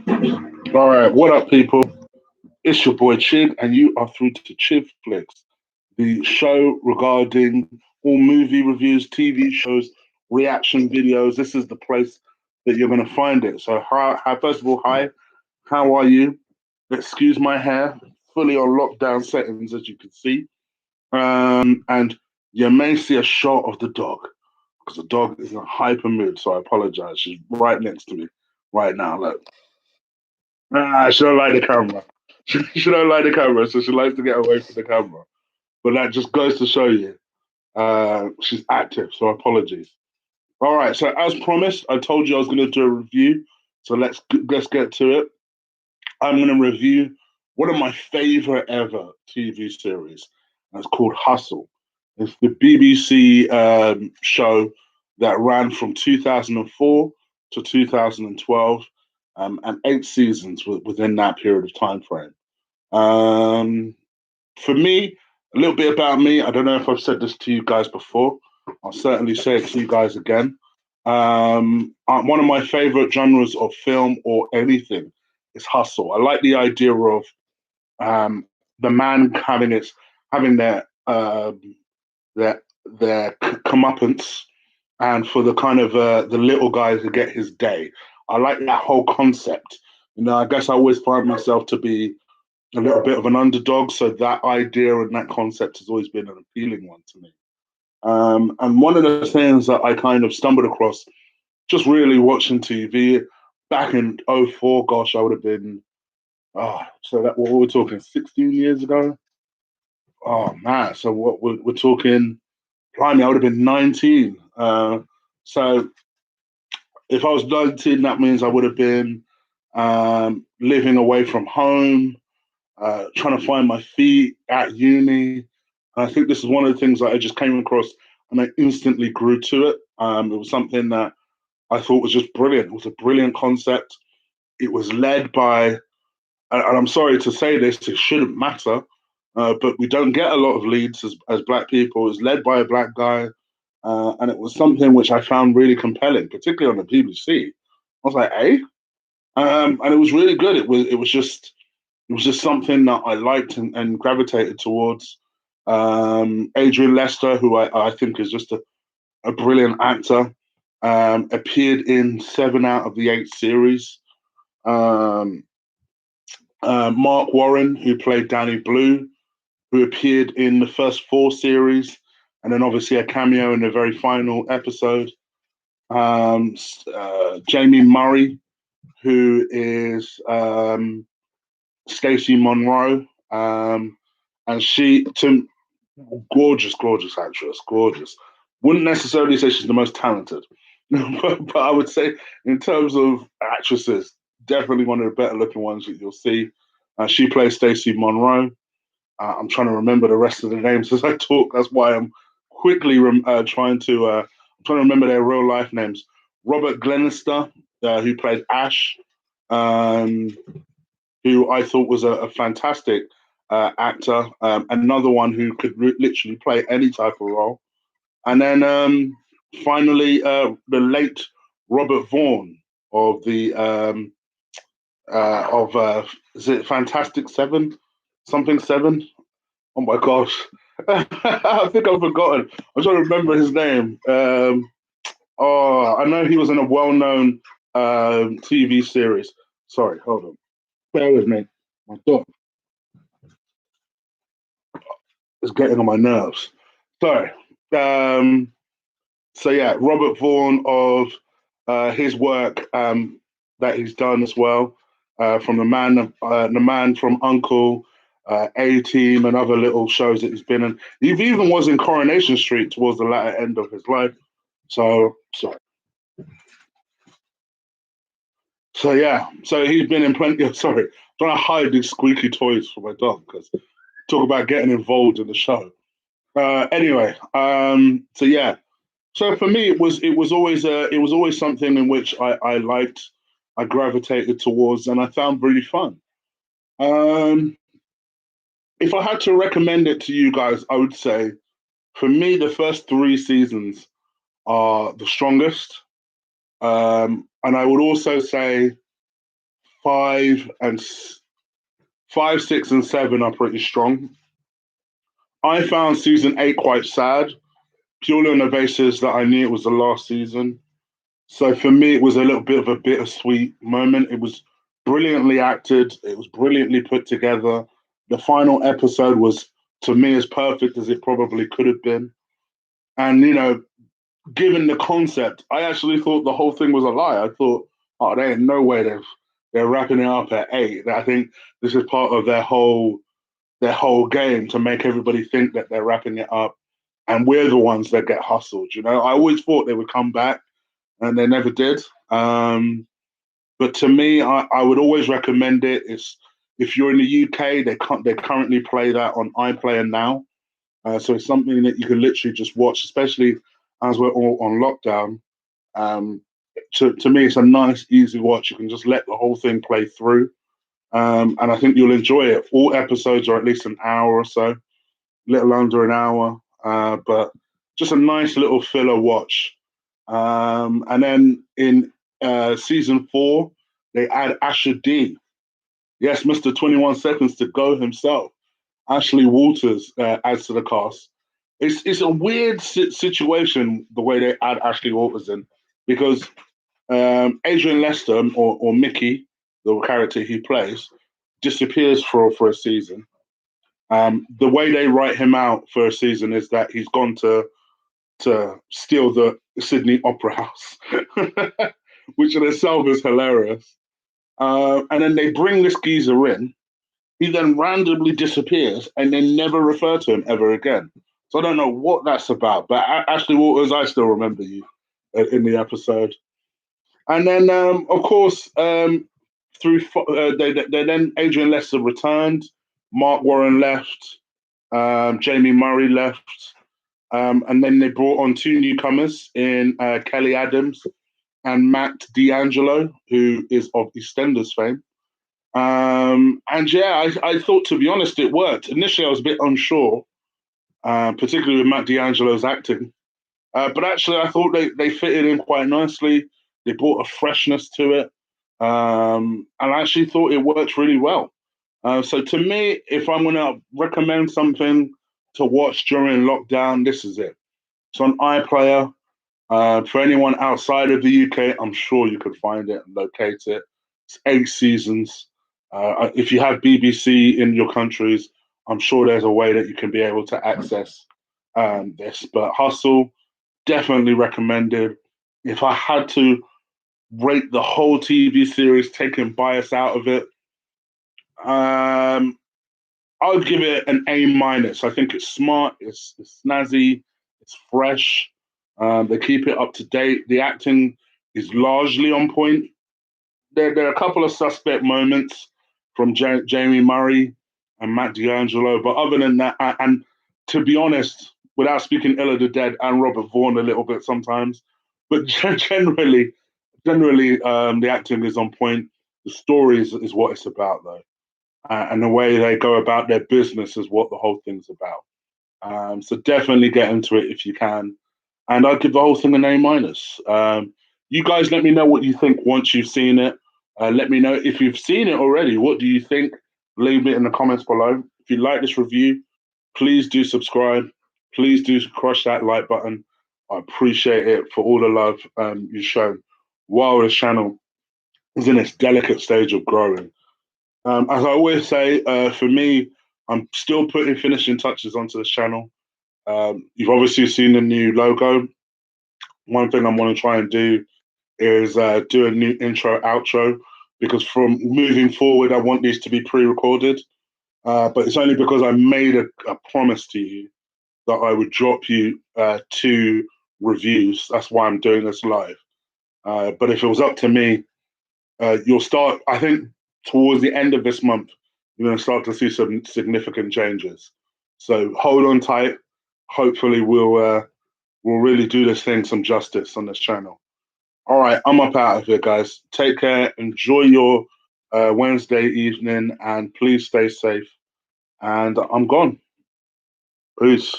All right, what up, people? It's your boy Chig, and you are through to Chig Flicks, the show regarding all movie reviews, TV shows, reaction videos. This is the place that you're going to find it. So, first of all, hi, how are you? Excuse my hair, fully on lockdown settings, as you can see. And you may see a shot of the dog because the dog is in a hyper mood. So I apologize. She's right next to me right now. Look, she don't like the camera. She don't like the camera, so she likes to get away from the camera. But that just goes to show you, she's active. So apologies. All right. So as promised, I told you I was going to do a review. So let's get to it. I'm going to review one of my favorite ever TV series. And it's called Hustle. It's the BBC show that ran from 2004 to 2012, and 8 seasons within that period of time frame. Um, for me, a little bit about me. I don't know if I've said this to you guys before. I'll certainly say it to you guys again. One of my favorite genres of film or anything is hustle. I like the idea of the man having their comeuppance, and for the kind of the little guy to get his day. I like that whole concept. I guess I always find myself to be a little bit of an underdog, so that idea and that concept has always been an appealing one to me. And one of the things that I kind of stumbled across just really watching TV back in '04, gosh, I would have been, so that what we're talking 16 years ago. Oh man, so what we're talking, blimey, I would have been 19. So if I was 19, that means I would have been living away from home, trying to find my feet at uni. And I think this is one of the things that I just came across and I instantly grew to it. It was something that I thought was just brilliant. It was a brilliant concept. It was led by, and I'm sorry to say this, it shouldn't matter, but we don't get a lot of leads as black people. It was led by a black guy, and it was something which I found really compelling, particularly on the BBC. I was like, "Hey," and it was really good. It was just something that I liked and gravitated towards. Adrian Lester, who I think is just a brilliant actor, appeared in 7 out of the 8 series. Um, Mark Warren, who played Danny Blue, who appeared in the first 4 series, and then obviously a cameo in the very final episode. Jamie Murray, who is Stacey Monroe, and she, to gorgeous, gorgeous actress, gorgeous. Wouldn't necessarily say she's the most talented, but I would say in terms of actresses, definitely one of the better looking ones that you'll see. She plays Stacey Monroe. I'm trying to remember the rest of the names as I talk. That's why I'm quickly trying to remember their real life names. Robert Glenister, who played Ash, um, who I thought was a fantastic actor. Another one who could literally play any type of role. And then finally, the late Robert Vaughn of the of is it Fantastic Seven, something Seven? Oh my gosh, I think I've forgotten. I'm trying to remember his name. I know he was in a well-known TV series. Sorry, hold on. Bear with me. My dog is getting on my nerves. Sorry. Um, so yeah, Robert Vaughn of his work that he's done as well, from the man from Uncle, A Team, and other little shows that he's been in. He even was in Coronation Street towards the latter end of his life. So yeah, so he's been in plenty of. Sorry, I'm trying to hide these squeaky toys for my dog because talk about getting involved in the show. Anyway, so yeah, so for me, it was always something in which I liked, I gravitated towards, and I found really fun. Um, if I had to recommend it to you guys, I would say for me the first 3 seasons are the strongest, and I would also say five and 6 and 7 are pretty strong. I found season 8 quite sad, purely on the basis that I knew it was the last season. So for me, it was a little bit of a bittersweet moment. It was brilliantly acted. It was brilliantly put together. The final episode was, to me, as perfect as it probably could have been. And, given the concept, I actually thought the whole thing was a lie. I thought, oh, there ain't no way they're wrapping it up at 8. I think this is part of their whole game to make everybody think that they're wrapping it up, and we're the ones that get hustled. I always thought they would come back, and they never did. But to me, I would always recommend it. It's If you're in the UK, they currently play that on iPlayer now, so it's something that you can literally just watch, especially as we're all on lockdown. Um, to me, it's a nice, easy watch. You can just let the whole thing play through, and I think you'll enjoy it. All episodes are at least an hour or so, little under an hour, but just a nice little filler watch. And then in season 4, they add Asher D. Yes, Mr. 21 Seconds to Go himself. Ashley Walters adds to the cast. It's a weird situation the way they add Ashley Walters in, because Adrian Lester, or Mickey, the character he plays, disappears for a season. The way they write him out for a season is that he's gone to steal the Sydney Opera House, which in itself is hilarious. And then they bring this geezer in. He then randomly disappears, and they never refer to him ever again. So I don't know what that's about. But Ashley Waters, I still remember you in the episode. And then, of course, then Adrian Lester returned, Mark Warren left, Jamie Murray left, and then they brought on 2 newcomers in Kelly Adams and Matt D'Angelo, who is of EastEnders fame. And yeah, I thought, to be honest, it worked. Initially, I was a bit unsure, particularly with Matt D'Angelo's acting. But actually, I thought they fitted in quite nicely. They brought a freshness to it. And I actually thought it worked really well. So to me, if I'm going to recommend something to watch during lockdown, this is it. It's on iPlayer. For anyone outside of the UK, I'm sure you could find it and locate it. It's 8 seasons. If you have BBC in your countries, I'm sure there's a way that you can be able to access this. But Hustle, definitely recommended. If I had to rate the whole TV series, taking bias out of it, I would give it an A minus. I think it's smart, it's snazzy, it's fresh. They keep it up to date. The acting is largely on point. There are a couple of suspect moments from Jamie Murray and Matt D'Angelo, but other than that, and to be honest, without speaking ill of the dead, and Robert Vaughn a little bit sometimes, but generally, the acting is on point. The story is what it's about, though, and the way they go about their business is what the whole thing's about. So definitely get into it if you can, and I'd give the whole thing an A minus. You guys, let me know what you think once you've seen it. Let me know if you've seen it already. What do you think? Leave it in the comments below. If you like this review, please do subscribe. Please do crush that like button. I appreciate it for all the love you've shown while this channel is in its delicate stage of growing. As I always say, for me, I'm still putting finishing touches onto this channel. You've obviously seen the new logo. One thing I want to try and do is do a new intro, outro, because from moving forward, I want these to be pre-recorded. But it's only because I made a promise to you that I would drop you 2 reviews. That's why I'm doing this live. But if it was up to me, you'll start, I think, towards the end of this month, you're going to start to see some significant changes. So hold on tight. Hopefully, we'll really do this thing some justice on this channel. All right, I'm up out of here, guys. Take care. Enjoy your Wednesday evening, and please stay safe. And I'm gone. Peace.